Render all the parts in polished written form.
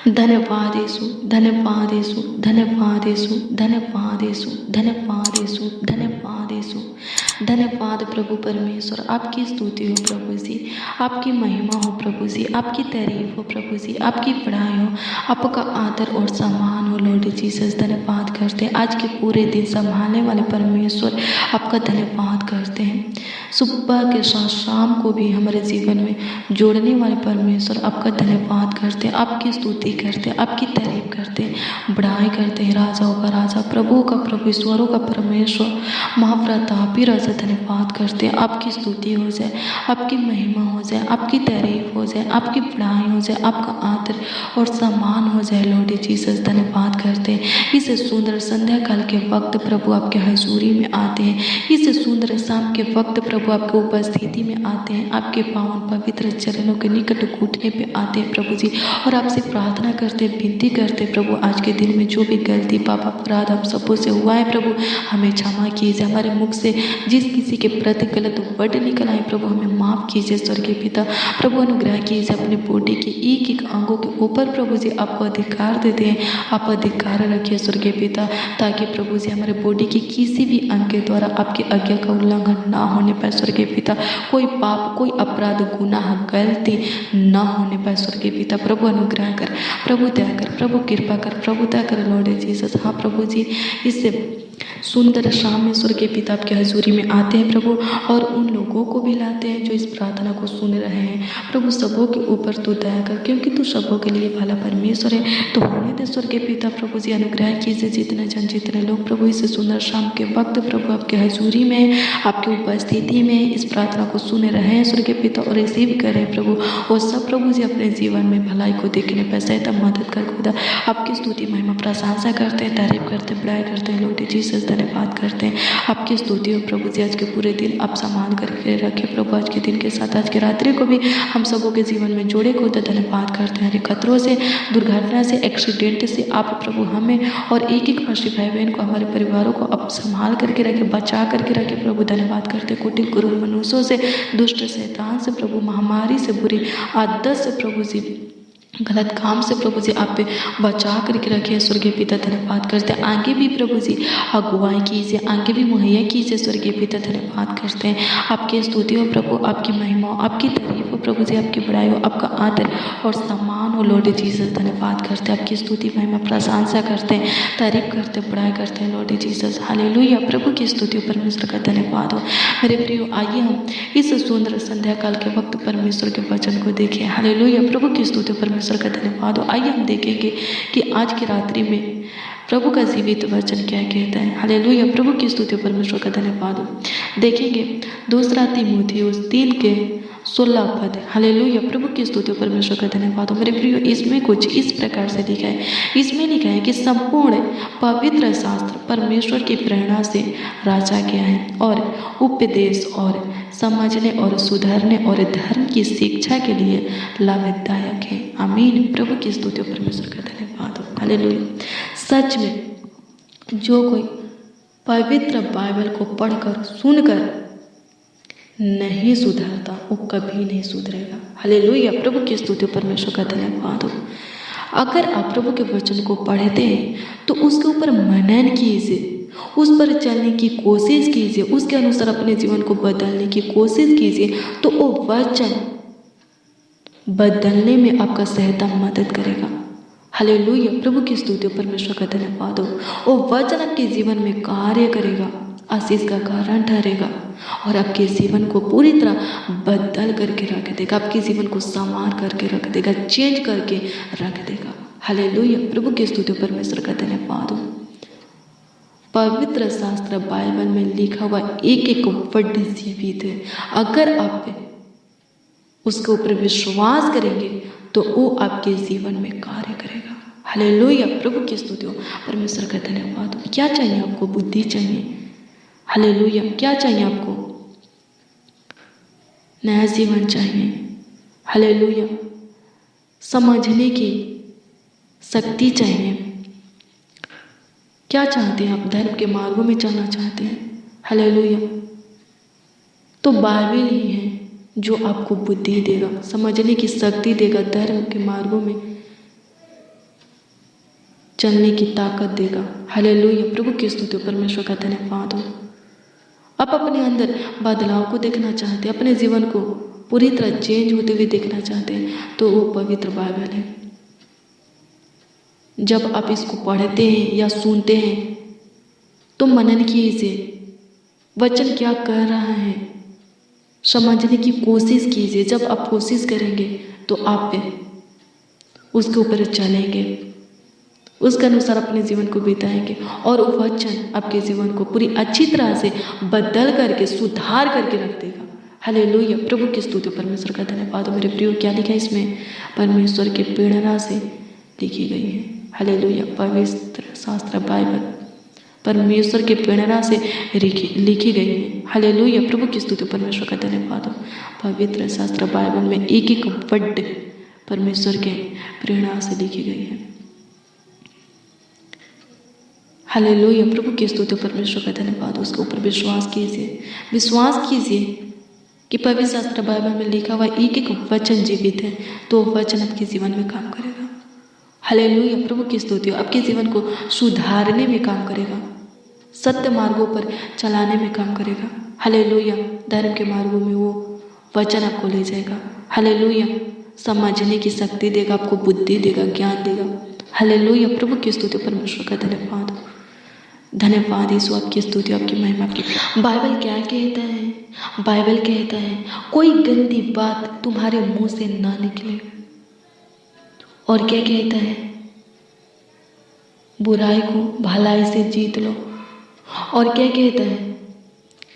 धन्यवाद यीशु, धन्यवाद यीशु, धन्यवाद यीशु, धन्यवाद यीशु, धन्यवाद यीशु, धन्यवाद यीशु, धन्यवाद प्रभु परमेश्वर। आपकी स्तुति हो प्रभु जी, आपकी महिमा हो प्रभु जी, आपकी तारीफ हो प्रभु जी, आपकी बड़ाई हो, आपका आदर और सम्मान हो लॉर्ड जीसस। धन्यवाद करते हैं आज के पूरे दिन संभालने वाले परमेश्वर, आपका धन्यवाद करते हैं। सुबह के साथ शाम को भी हमारे जीवन में जोड़ने वाले परमेश्वर, आपका धन्यवाद करते हैं, आपकी स्तुति करते हैं, आपकी तारीफ करते हैं, बड़ाई करते हैं। राजाओं का राजा, प्रभु का प्रभु, ईश्वरों का परमेश्वर, महाप्रतापी राजा, धन्यवाद करते हैं। आपकी स्तुति हो जाए, आपकी महिमा हो जाए, आपकी तारीफ हो जाए, आपकी बड़ाई हो जाए, आपका आदर और सम्मान हो जाए लॉर्ड जीसस। धन्यवाद करते हैं इस सुंदर संध्या काल के वक्त प्रभु आपके हजूरी में आते हैं, इस सुंदर शाम के वक्त प्रभु आपके उपस्थिति में आते हैं, आपके पावन पवित्र चरणों के निकट घुटने पे आते हैं प्रभु जी, और आपसे प्रार्थना करते हैं, विनती करते हैं प्रभु आज के दिन में जो भी गलती पाप अपराध हम सबों से हुआ है प्रभु हमें क्षमा कीजिए। हमारे मुख से जिस किसी के प्रति गलत वर्ड निकल आए प्रभु हमें माफ़ कीजिए स्वर्गीय पिता। प्रभु अनुग्रह कीजिए, अपने बॉडी के एक एक अंगों के ऊपर प्रभु जी आपको अधिकार देते हैं, आप अधिकार रखिए स्वर्गीय पिता, ताकि प्रभु जी हमारे बॉडी के किसी भी अंग के द्वारा आपकी आज्ञा का उल्लंघन ना होने पाए स्वर्गीय पिता, कोई पाप, कोई अपराध, गुनाह, गलती ना होने पाए स्वर्गीय पिता। प्रभु अनुग्रह कर, प्रभु दया कर, प्रभु कृपा कर, प्रभु दया कर लॉर्ड जीसस। हाँ प्रभु जी, इससे सुंदर शाम में स्वर्गीय पिता आपके हजूरी में आते हैं प्रभु, और उन लोगों को भी लाते हैं जो इस प्रार्थना को सुन रहे हैं प्रभु। सबों के ऊपर तू दया कर, क्योंकि तू सबों के लिए भला परमेश्वर है। तो होने दे स्वर्गीय पिता प्रभु जी, अनुग्रह कीजिए जितने जन, जितने लोग प्रभु इस सुंदर शाम के वक्त प्रभु आपके हजूरी में, आपकी उपस्थिति में इस प्रार्थना को सुन रहे हैं स्वर्गीय पिता, और रिसीव करें प्रभु, और सब प्रभु जी अपने जीवन में भलाई को देखने पर सहायता मदद कर खुदा आपकी स्तुति महिमा प्रशंसा करते हैं, तारीफ करते हैं, बड़ाई करते हैं लॉर्ड जीसस। धन्यवाद करते हैं आपकी स्तुति हो प्रभु जी। आज के पूरे दिन आप संभाल करके रखे प्रभु, आज के दिन के साथ आज की रात्रि को भी हम सबों के जीवन में जोड़े को धन्यवाद करते हैं। खतरों से, दुर्घटना से, एक्सीडेंट से आप प्रभु हमें और एक एक मसीह भाई बहन को, हमारे परिवारों को आप संभाल करके रखे, बचा करके रखे प्रभु। धन्यवाद करते कोटि गुरु मनुष्यों से, दुष्ट शैतान से प्रभु, महामारी से, बुरी आदत से प्रभु जी, गलत काम से प्रभु जी आप पे बचा करके रखे स्वर्गीय पिता। धन्यवाद करते हैं आगे भी प्रभु जी अगुवाई कीजिए, आगे भी मुहैया कीजिए स्वर्गीय पिता। धन्यवाद करते हैं आपकी स्तुति हो प्रभु, आपकी महिमा हो, आपकी तारीफ हो प्रभु जी, आपकी बड़ाई हो, आपका आदर और सम्मान हो लॉर्ड जीसस। धन्यवाद करते हैं आपकी स्तुति महिमा प्रशंसा करते हैं, तारीफ करते हैं, बड़ाई करते हैं लॉर्ड जीसस। हालेलुया, प्रभु की स्तुति परमेश्वर का धन्यवाद हो। मेरे प्रियो, आइए हम इस सुंदर संध्या काल के वक्त परमेश्वर के वचन को देखें। हालेलुया, प्रभु की स्तुति परमेश्वर का धन्यवाद हो। आइए हम देखेंगे कि आज की रात्रि में प्रभु का जीवित वचन क्या कहता है। हालेलुया, प्रभु की स्तुति परमेश्वर का धन्यवाद हो। देखेंगे दूसरा तीमुथियुस 3:16। हालेलुया, प्रभु की स्तुति परमेश्वर का धन्यवाद हो। मेरे प्रियो, इसमें कुछ इस प्रकार से लिखा है, इसमें लिखा है कि संपूर्ण पवित्र शास्त्र परमेश्वर की प्रेरणा से रचा गया है और उपदेश और समझने और सुधारने और धर्म की शिक्षा के लिए लाभदायक है। आमीन, प्रभु की स्तुति परमेश्वर का धन्यवाद हो। हालेलुया, सच में जो कोई पवित्र बाइबल को पढ़कर सुनकर नहीं सुधरता वो कभी नहीं सुधरेगा। हालेलुया, प्रभु की स्तुति परमेश्वर का धन्यवाद हो। अगर आप प्रभु के वचन को पढ़ते हैं तो उसके ऊपर मनन कीजिए, उस पर चलने की कोशिश कीजिए, उसके अनुसार अपने जीवन को बदलने की कोशिश कीजिए, तो वो वचन बदलने में आपका सहायता मदद करेगा। हालेलुया, प्रभु की स्तुति परमेश्वर का धन्यवाद हो। वो वचन आपके जीवन में कार्य करेगा, आशीष का कारण ठहरेगा और आपके जीवन को पूरी तरह बदल करके रख देगा, आपके जीवन को संवार करके रख देगा, चेंज करके रख देगा। हालेलुया, प्रभु की स्तुति परमेश्वर का धन्यवाद हो। पवित्र शास्त्र बाइबल में लिखा हुआ एक एक वर्ड जीवित है। अगर आप उसके ऊपर विश्वास करेंगे तो वो आपके जीवन में कार्य करेगा। हालेलुया, प्रभु की स्तुति हो, परमेश्वर का धन्यवाद हो। क्या चाहिए आपको? बुद्धि चाहिए। हालेलुया, क्या चाहिए आपको? नया जीवन चाहिए। हालेलुया, समझने की शक्ति चाहिए। क्या चाहते हैं आप? धर्म के मार्गों में चलना चाहते हैं? हालेलुया, तो बाइबल ही है जो आपको बुद्धि देगा, समझने की शक्ति देगा, धर्म के मार्गों में चलने की ताकत देगा। हालेलुया, प्रभु की स्तुति हो, परमेश्वर का धन्यवाद हो। आप अपने अंदर बदलाव को देखना चाहते हैं, अपने जीवन को पूरी तरह चेंज होते हुए देखना चाहते हैं, तो वो पवित्र बाइबल है। जब आप इसको पढ़ते हैं या सुनते हैं तो मनन कीजिए, वचन क्या कह रहा है समझने की कोशिश कीजिए। जब आप कोशिश करेंगे तो आप उसके ऊपर चलेंगे, उसके अनुसार अपने जीवन को बिताएंगे और वो वचन आपके जीवन को पूरी अच्छी तरह से बदल करके सुधार करके रख देगा। हालेलुया, प्रभु की स्तुति, परमेश्वर का धन्यवाद हो। मेरे प्रियो, क्या लिखा है इसमें? परमेश्वर की प्रेरणा से लिखी गई है। हालेलुया, पवित्र शास्त्र बाइबल परमेश्वर की प्रेरणा से लिखी गई है। हालेलुया, प्रभु की स्तुति, परमेश्वर का धन्यवाद हो। पवित्र शास्त्र बाइबल में एक एक वर्ड परमेश्वर के प्रेरणा से लिखी गई है। हालेलुया, प्रभु की स्तुति, परमेश्वर का धन्यवाद। उसके ऊपर विश्वास कीजिए, विश्वास कीजिए कि पवित्र शास्त्र बाइबल में लिखा हुआ एक एक वचन जीवित है, तो वचन आपके जीवन में काम करेगा। हालेलुया, प्रभु की स्तुति, आपके जीवन को सुधारने में काम करेगा, सत्य मार्गों पर चलाने में काम करेगा। हालेलुया, धर्म के मार्गों में वो वचन आपको ले जाएगा। हालेलुया, समझने की शक्ति देगा, आपको बुद्धि देगा, ज्ञान देगा। हालेलुया, प्रभु की स्तुति, परमेश्वर का धन्यवाद। धन्यवाद यीशु, आपकी स्तुति, आपकी महिमा की। बाइबल क्या कहता है? बाइबल कहता है कोई गंदी बात तुम्हारे मुंह से ना निकले। और क्या कहता है? बुराई को भलाई से जीत लो। और क्या कहता है?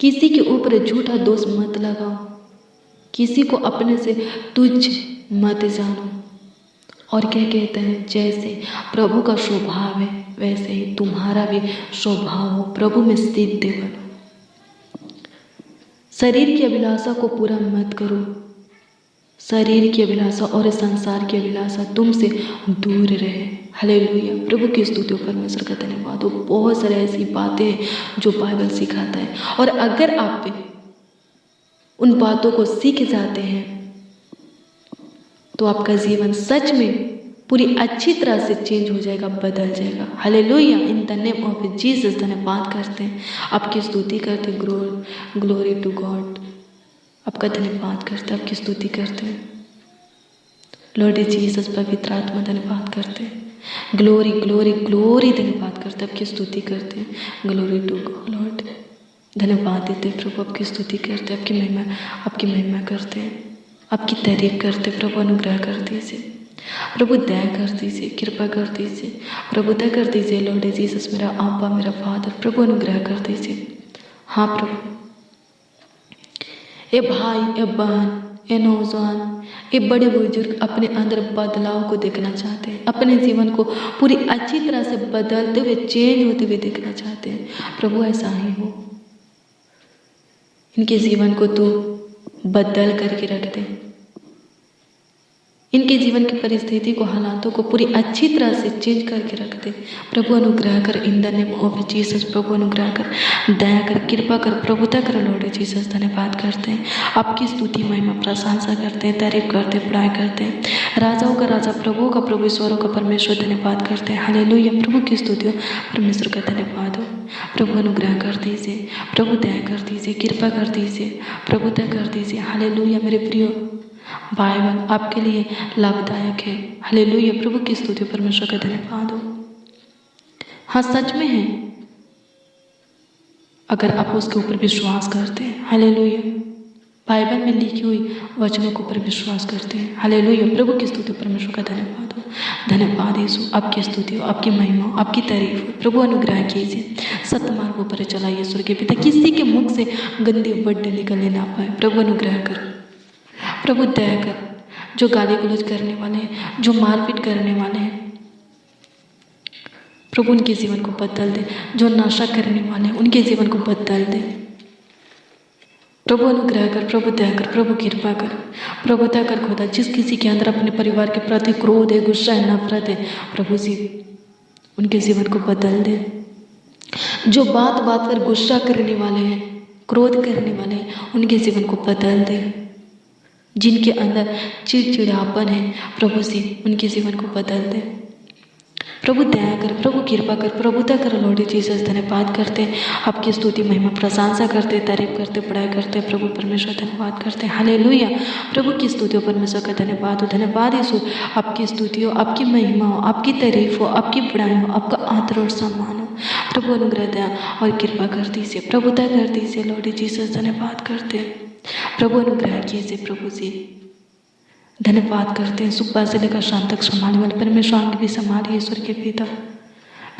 किसी के ऊपर झूठा दोष मत लगाओ, किसी को अपने से तुच्छ मत जानो। और क्या कहता है? जैसे प्रभु का स्वभाव है वैसे ही तुम्हारा भी स्वभाव हो, प्रभु में सिद्ध बनो। शरीर की अभिलाषा को पूरा मत करो। शरीर की अभिलाषा और संसार की अभिलाषा तुमसे दूर रहे। हालेलुया, प्रभु की स्तुति, परमेश्वर का धन्यवाद हो। बहुत सारे ऐसी बातें हैं जो बाइबल सिखाता है, और अगर आप उन बातों को सीख जाते हैं तो आपका जीवन सच में पूरी अच्छी तरह से चेंज हो जाएगा, बदल जाएगा। Hallelujah, in the name of Jesus धन्यवाद करते हैं, आपकी स्तुति करते हैं। ग्लोरी टू गॉड, आपका धन्यवाद करते हैं, आपकी स्तुति करते हैं। लॉर्ड जीसस, पवित्र आत्मा धन्यवाद करते हैं। ग्लोरी ग्लोरी ग्लोरी धन्यवाद करते हैं, आपकी स्तुति करते हैं। ग्लोरी टू गॉड, धन्यवाद देते हैं प्रभु, आपकी स्तुति करते हैं, आपकी महिमा करते हैं, आपकी तारीफ करते। प्रभु अनुग्रह कर दीजिए, प्रभु दया कर दीजिए, कृपा कर दीजिए, प्रभु दया कर दीजिए। लॉर्ड जीसस, मेरा आबा, मेरा फादर, प्रभु अनुग्रह कर दीजिए। हाँ प्रभु, ये भाई, ये बहन, ये नौजवान, ये बड़े बुजुर्ग अपने अंदर बदलाव को देखना चाहते हैं, अपने जीवन को पूरी अच्छी तरह से बदलते हुए, चेंज होते हुए देखना चाहते हैं। प्रभु ऐसा ही हो, इनके जीवन को तो बदल करके रख दे, इनके जीवन की परिस्थिति को, हालातों को पूरी अच्छी तरह से चेंज करके रख दे। प्रभु अनुग्रह कर, in the name of Jesus, प्रभु अनुग्रह कर, दया कर, कृपा कर, प्रभुता कर। लॉर्ड जीसस, धन्यवाद करते हैं, आपकी स्तुति, महिमा, प्रशंसा करते हैं, तारीफ करते हैं, बड़ाई करते हैं। राजाओं का राजा, प्रभुओं का प्रभु, ईश्वरों का परमेश्वर, धन्यवाद करते हैं। हालेलुया, प्रभु की स्तुति हो, परमेश्वर का धन्यवाद हो। प्रभु अनुग्रह कर दीजिए, प्रभु दया कर दीजिए, कृपा कर दीजिए, प्रभुता कर दीजिए। हालेलुया, मेरे प्रियो, बाइबल आपके लिए लाभदायक है। हालेलुया, प्रभु की स्तुति, परमेश्वर का धन्यवाद हो। हाँ, सच में है, अगर आप उसके ऊपर विश्वास करते हैं। हालेलुया, बाइबल में लिखी हुई वचनों के ऊपर विश्वास करते हैं। हालेलुया, प्रभु की स्तुति, परमेश्वर का धन्यवाद हो। धन्यवाद यीशु, आपकी स्तुति हो, आपकी महिमा हो, आपकी तारीफ हो। प्रभु अनुग्रह कीजिए, सत्य मार्गों पर चलाइए। स्वर्गीय पिता, किसी के मुख से गंदे वर्ड निकलने ना पाए। प्रभु अनुग्रह कर, प्रभु दया कर। जो गाली गलौज करने वाले हैं, जो मारपीट करने वाले हैं, प्रभु उनके जीवन को बदल दे। जो नशा करने वाले हैं, उनके जीवन को बदल दे। प्रभु अनुग्रह कर, प्रभु दया कर, प्रभु कृपा कर, प्रभु दया कर। खुदा, जिस किसी के अंदर अपने परिवार के प्रति क्रोध है, गुस्सा है, नफरत है, प्रभु जी उनके जीवन को बदल दे। जो बात बात पर गुस्सा करने वाले हैं, क्रोध करने वाले हैं, उनके जीवन को बदल दे। जिनके अंदर चिड़चिड़ापन है, प्रभु जी उनके जीवन को बदल दे। प्रभु दया कर, प्रभु कृपा कर, प्रभुता कर लॉर्ड जीसस। धन्यवाद करते हैं, आपकी स्तुति महिमा प्रशंसा करते, तारीफ करते, बड़ाई करते प्रभु परमेश्वर। धन्यवाद करते हैं, हालेलुया। प्रभु की स्तुति हो, परमेश्वर का धन्यवाद हो, धन्यवाद यीशु। आपकी स्तुति हो, आपकी महिमा हो, आपकी तारीफ हो, आपकी बड़ाई हो, आपका आदर और सम्मान हो। प्रभु अनुग्रह दया और कृपा कर दीजिए, प्रभुता कर दीजिए लॉर्ड जीसस। धन्यवाद करते हैं, प्रभु अनुग्रह कीजिए प्रभु जी। धन्यवाद करते हैं, सुबह से लेकर शाम तक संभालने वाले परमेश्वर आगे भी संभालिए ईश्वर के पिता।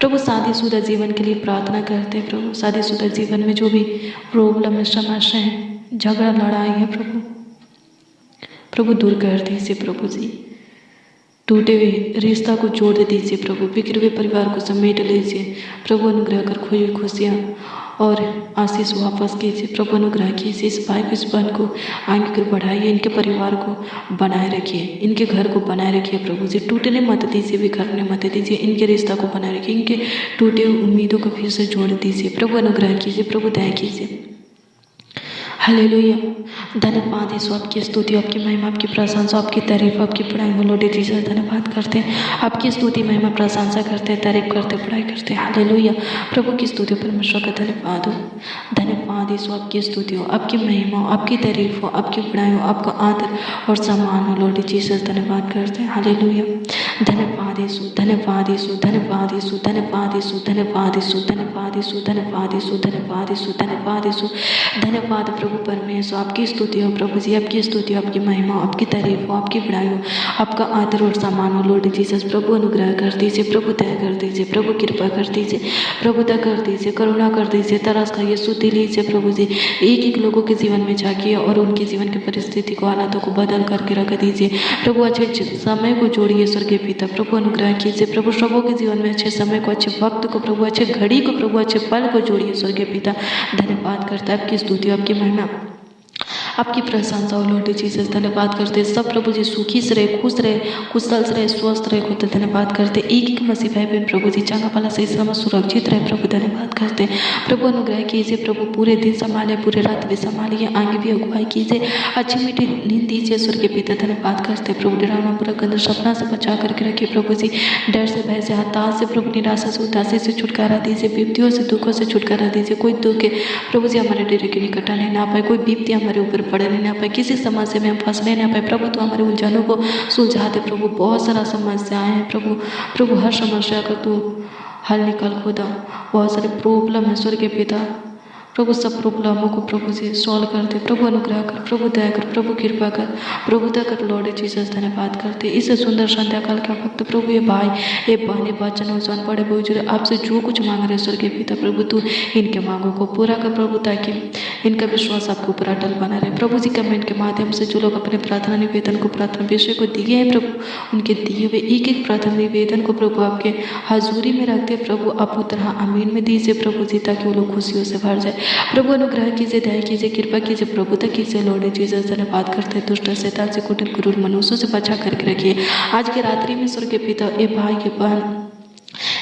प्रभु शादीशुदा जीवन के लिए प्रार्थना करते हैं प्रभु। शादीशुदा जीवन में जो भी प्रॉब्लम है, समस्या है, झगड़ा लड़ाई है प्रभु दूर कर दीजिए प्रभु जी। टूटे हुए रिश्ता को जोड़ दीजिए प्रभु, बिखरे हुए परिवार को समेट लीजिए प्रभु। अनुग्रह कर खोई हुई खुशियाँ और आशीष वापस कीजिए प्रभु। अनुग्रह कीजिए, इस भाई को, इस बहन को आगे कर बढ़ाइए, इनके परिवार को बनाए रखिए, इनके घर को बनाए रखिए प्रभु जी। टूटने मत दीजिए, बिखरने मत दीजिए, इनके रिश्ता को बनाए रखिए, इनके टूटे हुए उम्मीदों को फिर से जोड़ दीजिए प्रभु। अनुग्रह कीजिए, प्रभु दया कीजिए, हालेलुया। धन्यवाद यीशु, आपकी स्तुति, आपकी महिमा, आपकी प्रशंसा, आपकी तारीफ, आपकी बड़ाई हो लॉर्ड जीसस। धन्यवाद करते हैं, आपकी स्तुति महिमा प्रशंसा करते हैं, तारीफ करते, बड़ाई करते हैं, हालेलुया। प्रभु की स्तुति परमेश्वर का धन्यवाद हो, धन्यवाद यीशु। आपकी स्तुति हो, आपकी महिमा हो, आपकी तारीफ हो, आपकी बड़ाई हो, आपका आदर और सम्मान हो लॉर्ड जीसस। धन्यवाद करते हैं, हालेलुया। धन्यवाद यीशु, धन्यवाद यीशु, धन्यवाद यीशु, धन्यवाद यीशु, धन्यवाद यीशु, धन्यवाद यीशु, धन्यवाद यीशु, धन्यवाद यीशु, धन्यवाद यीशु, धन्यवाद प्रभु परमेश्वर। आपकी स्तुति हो प्रभु जी, आपकी स्तुति हो, आपकी महिमा, आपकी तारीफ हो, आपकी बड़ाई हो, आपका आदर और सम्मान हो लॉर्ड जीसस। प्रभु अनुग्रह कर दीजिए, प्रभु दया कर दीजिए, प्रभु कृपा कर दीजिए, प्रभुता कर दीजिए, करुणा कर दीजिए, तरस खाइए, स्तुति लीजिए प्रभु जी। एक एक लोगों के जीवन में झाँकिए और उनके जीवन की परिस्थिति को, हालातों को बदल करके रख दीजिए प्रभु। अच्छे समय को जोड़िए स्वर्गीय पिता, प्रभु अनुग्रह कीजिए प्रभु। सबों के जीवन में अच्छे समय को, अच्छे वक्त को प्रभु, अच्छे घड़ी को प्रभु, अच्छे पल को जोड़िए स्वर्गीय पिता। धन्यवाद करता है, आपकी स्तुति, आपकी महिमा, आपकी प्रशंसा हो लॉर्ड जीसस। धन्यवाद करते सब प्रभु जी सुखी से रहे, खुश रहे, कुशल से रहे, स्वस्थ रहे खुद। धन्यवाद करते एक एक मसीह भाई बहन प्रभु जी चंगा भला सही समय सुरक्षित रहे प्रभु। धन्यवाद करते प्रभु। अनुग्रह कीजिए प्रभु, पूरे दिन संभालिए, पूरे रात भी संभालिए, आगे भी अगुवाई कीजिए, अच्छी मीठी नींद दीजिए स्वर्गीय पिता। धन्यवाद करते प्रभु। डरावना बुरा गंदा सपना से बचा करके रखिए प्रभु जी। डर से, भय से, हताश से प्रभु, निराशा से, उदासी से छुटकारा दीजिए, विपत्तियों से, दुखों से छुटकारा दीजिए। कोई दुख प्रभु जी हमारे डेरे के निकट आने ना पाए, कोई विपत्ति हमारे ऊपर पड़ने ना पाए, किसी समस्या में हम फंसने ना पाए प्रभु। तो हमारे उलझनों को सुलझा दे प्रभु। बहुत सारा समस्याएं हैं प्रभु, प्रभु हर समस्या का तू हल निकाल खुदा। बहुत सारे प्रॉब्लम है स्वर्गीय पिता प्रभु, सब प्रॉब्लमों को प्रभु जी सॉल्व कर दे प्रभु। अनुग्रह कर प्रभु, दया कर प्रभु, कृपा कर प्रभुता कर लॉर्ड जीसस। धन्यवाद करते इस सुंदर संध्या काल का वक्त प्रभु। ये भाई, ये बहने, बच्चन, नौजवान, बड़े बुजुर्ग आपसे जो कुछ मांग रहे स्वर्गीय पिता प्रभु, तू इनके मांगों को पूरा कर प्रभु, ताकि इनका विश्वास आपके ऊपर अटल बना रहे प्रभु जी। कमेंट के माध्यम से जो लोग अपने प्रार्थना निवेदन को, प्रार्थना विषय को दिए हैं प्रभु, उनके दिए हुए एक एक प्रार्थना निवेदन को प्रभु आपके हाजुरी में रखते प्रभु। आप उतना आमीन में दीजिए प्रभु जी, ताकि वो लोग खुशियों से भर जाए प्रभु। अनुग्रह कीजिए, दया कीजिए, कृपा कीजिए, प्रभुता कीजिए लॉर्ड जीसस। धन्यवाद करते हैं, दुष्ट शैतान से, कुटिल क्रूर मनुष्यों से बचा करके रखिए आज के रात्रि में स्वर्गीय पिता। ए भाई, के बहन,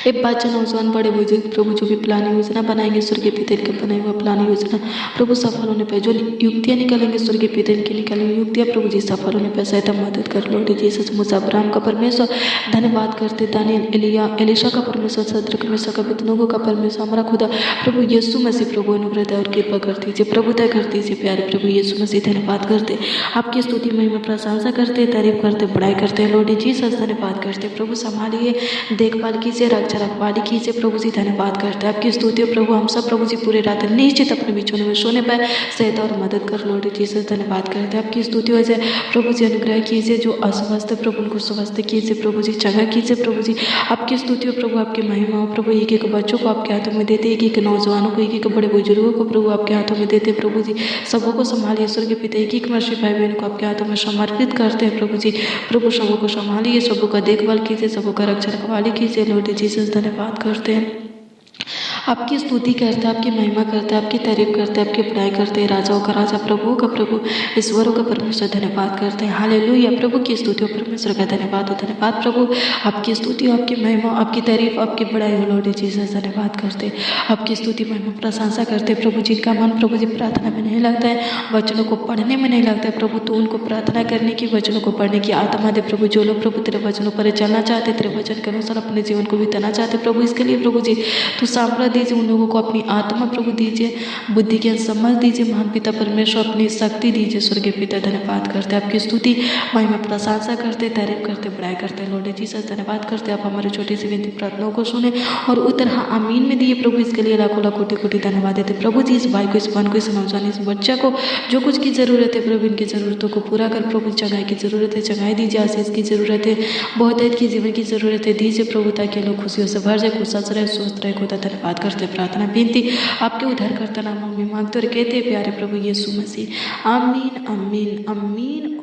एक बच्चा, नौजवान, बड़े बुजुर्ग प्रभु, जो भी प्लान योजना बनाएंगे स्वर्गीय पिता, इनके बनाए हुआ प्लान योजना प्रभु सफल होने पर, जो युक्तियाँ निकालेंगे स्वर्गीय पिता, इनकी निकालेंगे युक्तियाँ प्रभु जी सफल होने पर सहायता मदद कर लॉर्ड जीसस। मूसा अब्राहम का परमेश्वर धन्यवाद करते, दानियल, एलिया, एलिशा का परमेश्वर, सदरक मेशक अबेदनगो का परमेश्वर, हमारा खुदा प्रभु यीशु मसीह प्रभु। अनुग्रह और कृपा कर दीजिए प्रभु, दया कर दीजिए प्यारे प्रभु यीशु मसीह। धन्यवाद करते, आपकी स्तुति महिमा प्रशंसा करते, तारीफ करते, बड़ाई करते हैं लॉर्ड जीसस। धन्यवाद करते प्रभु। संभालिए, देखभाल कीजिए, रक्षा रखवाली कीजिए प्रभु जी। धन्यवाद करते हैं, आपकी स्तुति प्रभु। हम सब प्रभु जी पूरे रात निश्चित अपने बिछौने में सोने पाए, सहायता और मदद कर लॉर्ड जीसस। धन्यवाद करते हैं, आपकी स्तुति हो जाए प्रभु जी। अनुग्रह कीजिए, जो अस्वस्थ प्रभु उनको स्वस्थ कीजिए प्रभु जी, जगह कीजिए प्रभु जी। आपकी स्तुति हो प्रभु, आपकी महिमा हो प्रभु। एक एक बच्चों को आपके हाथों में देते, एक एक नौजवानों को, एक एक बड़े बुजुर्गों को प्रभु आपके हाथों में देते प्रभु जी। सबों को संभालिए स्वर्गीय पिता, एक एक मसीह भाई बहन को आपके हाथों में समर्पित करते हैं प्रभु जी। प्रभु सबों को संभालिए, सबों का देखभाल कीजिए, सबों का रक्षा रखवाली कीजिए लॉर्ड जीसस। धन्यवाद करते हैं, आपकी स्तुति करते हैं, आपकी महिमा करते हैं, आपकी तारीफ करते हैं, आपकी बड़ाई करते हैं। राजाओं का राजा, प्रभुओं का प्रभु, ईश्वरों का परमेश्वर धन्यवाद करते हैं। हालेलुया। प्रभु की स्तुति हो, परमेश्वर का धन्यवाद हो। धन्यवाद प्रभु, आपकी स्तुति हो, आपकी महिमा, आपकी तारीफ, आपकी बड़ाई हो। लॉर्ड जीसस धन्यवाद करते हैं, आपकी स्तुति महिमा प्रशंसा करते हैं। प्रभु जिनका मन प्रभु जी प्रार्थना में नहीं लगता है, वचनों को पढ़ने में नहीं लगता है प्रभु, तो उनको प्रार्थना करने की, वचनों को पढ़ने की आत्मा दे प्रभु। जो लोग प्रभु तेरे वचनों पर चलना चाहते, तेरे वचन के अनुसार अपने जीवन को बिताना चाहते प्रभु, इसके लिए प्रभु जी तो सामर्थ दीजिए उन लोगों को, अपनी आत्मा प्रभु दीजिए, बुद्धि ज्ञान समझ दीजिए। महान पिता परमेश्वर अपनी शक्ति दीजिए। स्वर्गीय पिता धन्यवाद करते हैं, आपकी स्तुति महिमा प्रशंसा करते, तारीफ करते, बड़ाई करते। लॉर्ड जीसस धन्यवाद करते, आप हमारे छोटी सी विनती प्रार्थनाओं को सुने और उत्तर हाँ आमीन में दिए प्रभु। इसके लिए लाखों लाख कोटि कोटि धन्यवाद देते प्रभु जी। इस भाई को, इस बहन को, इस नौजवान, इस बच्चा को जो कुछ की जरूरत है प्रभु, इनकी जरूरतों को पूरा कर प्रभु। चंगाई की जरूरत है, चंगाई दीजिए। आशीष की जरूरत है, बहुतायत की जीवन की जरूरत है, दीजिए प्रभु, ताकि लोग खुशियों से भर जाए, खुश रहे, स्वस्थ रहे। खुदा धन्यवाद करते, प्रार्थना विनती आपके उद्धार करता नाम में मांगते और कहते प्यारे प्रभु यीशु मसीह, आमीन आमीन आमीन।